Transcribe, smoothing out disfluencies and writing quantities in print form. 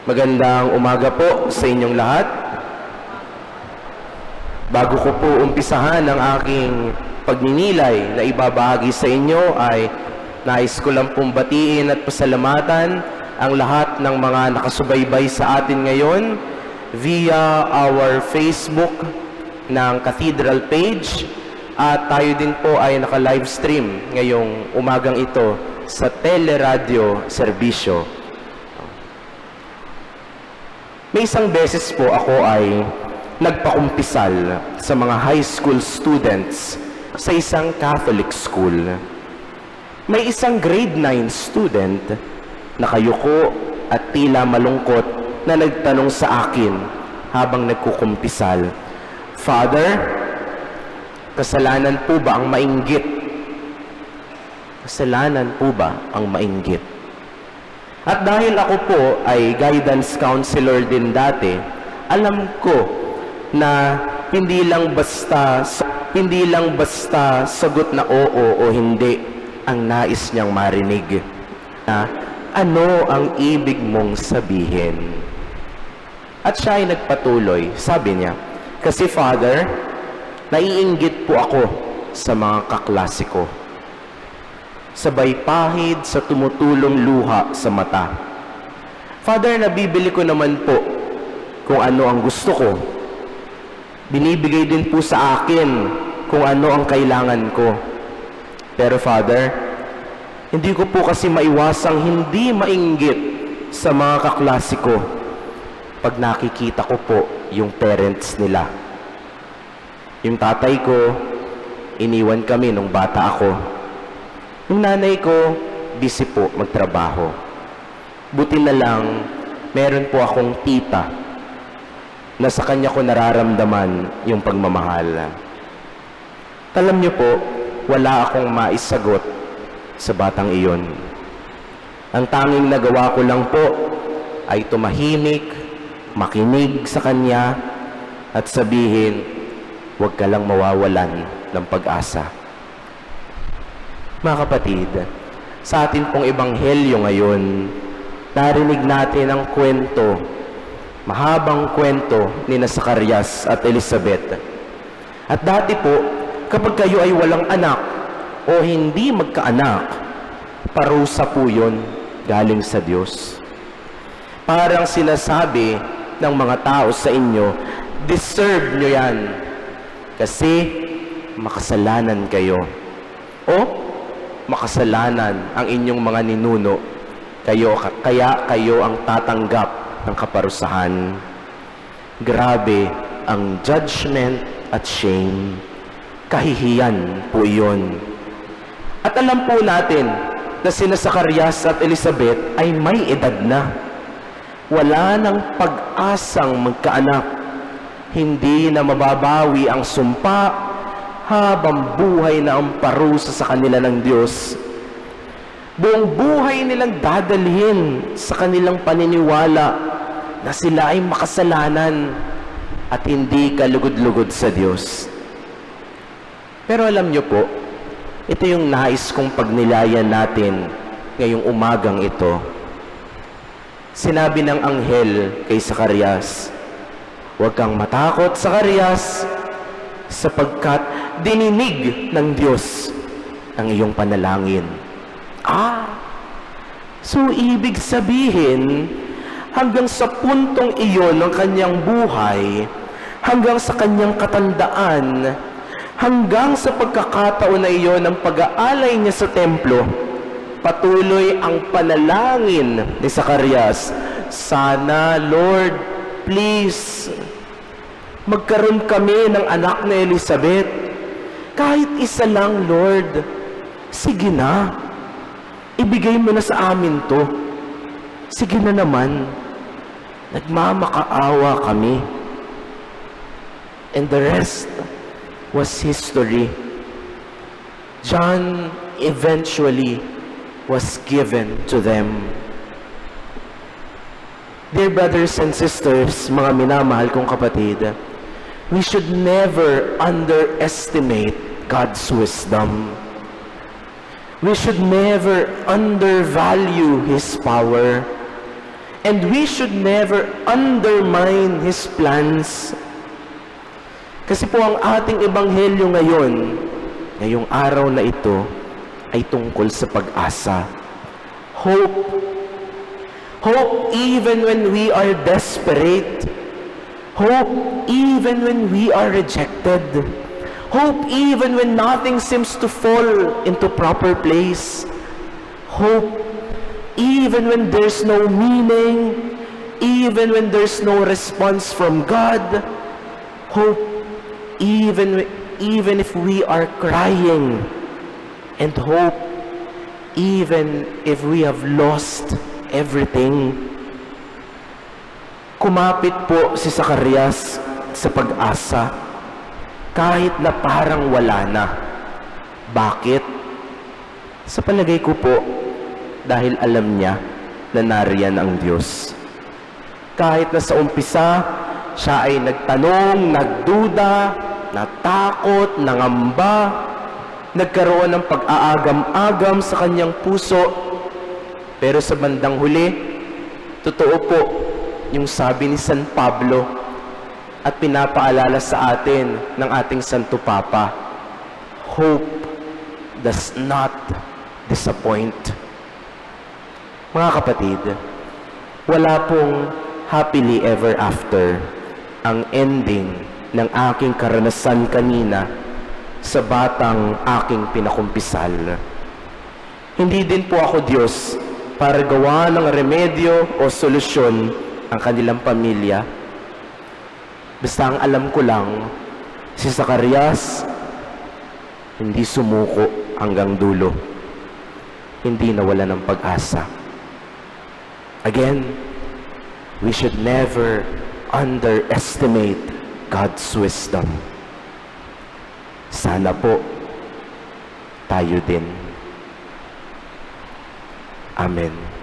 Magandang umaga po sa inyong lahat. Bago ko po umpisahan ang aking pagninilay na ibabahagi sa inyo ay nais ko lang pong batiin at pasalamatan ang lahat ng mga nakasubaybay sa atin ngayon via our Facebook ng Cathedral page, at tayo din po ay naka-live stream ngayong umagang ito sa Teleradio Serbisyo. May isang beses po ako ay nagpakumpisal sa mga high school students sa isang Catholic school. May isang grade 9 student na kayuko at tila malungkot na nagtanong sa akin habang nagkukumpisal, "Father, kasalanan po ba ang mainggit? Kasalanan po ba ang mainggit?" At dahil ako po ay guidance counselor din dati, alam ko na hindi lang basta sagot na oo o hindi ang nais niyang marinig. Ano ang ibig mong sabihin? At siya ay nagpatuloy. Sabi niya, "Kasi Father, naiinggit po ako sa mga kaklase ko. Sabay pahid sa tumutulong luha sa mata. Father, nabibili ko naman po kung ano ang gusto ko. Binibigay din po sa akin kung ano ang kailangan ko. Pero Father, hindi ko po kasi maiwasang hindi mainggit sa mga kaklase ko pag nakikita ko po yung parents nila. Yung tatay ko, iniwan kami nung bata ako. Yung nanay ko, busy po magtrabaho. Buti na lang, meron po akong tita na sa kanya ko nararamdaman yung pagmamahal." Alam niyo po, wala akong maisagot sa batang iyon. Ang tanging nagawa ko lang po ay tumahimik, makinig sa kanya, at sabihin, "Huwag ka lang mawawalan ng pag-asa." Mga kapatid, sa atin pong ebanghelyo ngayon, narinig natin ang kwento, mahabang kwento ni Zacarias at Elizabeth. At dati po, kapag kayo ay walang anak o hindi magkaanak, parusa po yun galing sa Diyos. Parang sinasabi ng mga tao sa inyo, deserve nyo yan kasi makasalanan kayo. O makasalanan ang inyong mga ninuno, kaya kayo ang tatanggap ng kaparusahan. Grabe ang judgment at shame. Kahihiyan po iyon. At alam po natin na sina Zacarias at Elizabeth ay may edad na. Wala nang pag-asang magkaanak. Hindi na mababawi ang sumpa habang buhay na ang parusa sa kanila ng Diyos. Buong buhay nilang dadalhin sa kanilang paniniwala na sila ay makasalanan at hindi kalugod-lugod sa Diyos. Pero alam niyo po, ito yung nais kong pagnilayan natin ngayong umagang ito. Sinabi ng anghel kay Zacarias, "Huwag kang matakot, Zacarias, sapagkat dininig ng Diyos ang iyong panalangin." So ibig sabihin, hanggang sa puntong iyon ng kanyang buhay, hanggang sa kanyang katandaan, hanggang sa pagkakataon na iyon ng pag-aalay niya sa templo, patuloy ang panalangin ni Zacarias, "Sana, Lord, please, magkaroon kami ng anak na Elizabeth. Kahit isa lang, Lord. Sige na. Ibigay mo na sa amin to. Sige na naman. Nagmamakaawa kami." And the rest was history. John eventually was given to them. Dear brothers and sisters, mga minamahal kong kapatid, we should never underestimate God's wisdom. We should never undervalue His power. And we should never undermine His plans. Kasi po ang ating ebanghelyo ngayon, ngayong araw na ito, ay tungkol sa pag-asa. Hope. Hope even when we are desperate. Hope even when we are rejected. Hope even when nothing seems to fall into proper place. Hope even when there's no meaning, even when there's no response from God. Hope even if we are crying. And hope even if we have lost everything. Kumapit po si Zacarias sa pag-asa kahit na parang wala na. Bakit? Sa palagay ko po, dahil alam niya na nariyan ang Diyos. Kahit na sa umpisa, siya ay nagtanong, nagduda, natakot, nangamba, nagkaroon ng pag-aagam-agam sa kanyang puso. Pero sa bandang huli, totoo po yung sabi ni San Pablo at pinapaalala sa atin ng ating Santo Papa, hope does not disappoint. Mga kapatid, wala pong happily ever after ang ending ng aking karanasan kanina sa batang aking pinakumpisal. Hindi din po ako Diyos para gawa ng remedyo o solusyon ang kanilang pamilya. Basta ang alam ko lang, si Zacarias hindi sumuko hanggang dulo. Hindi nawala ng pag-asa. Again, we should never underestimate God's wisdom. Sana po tayo din. Amen.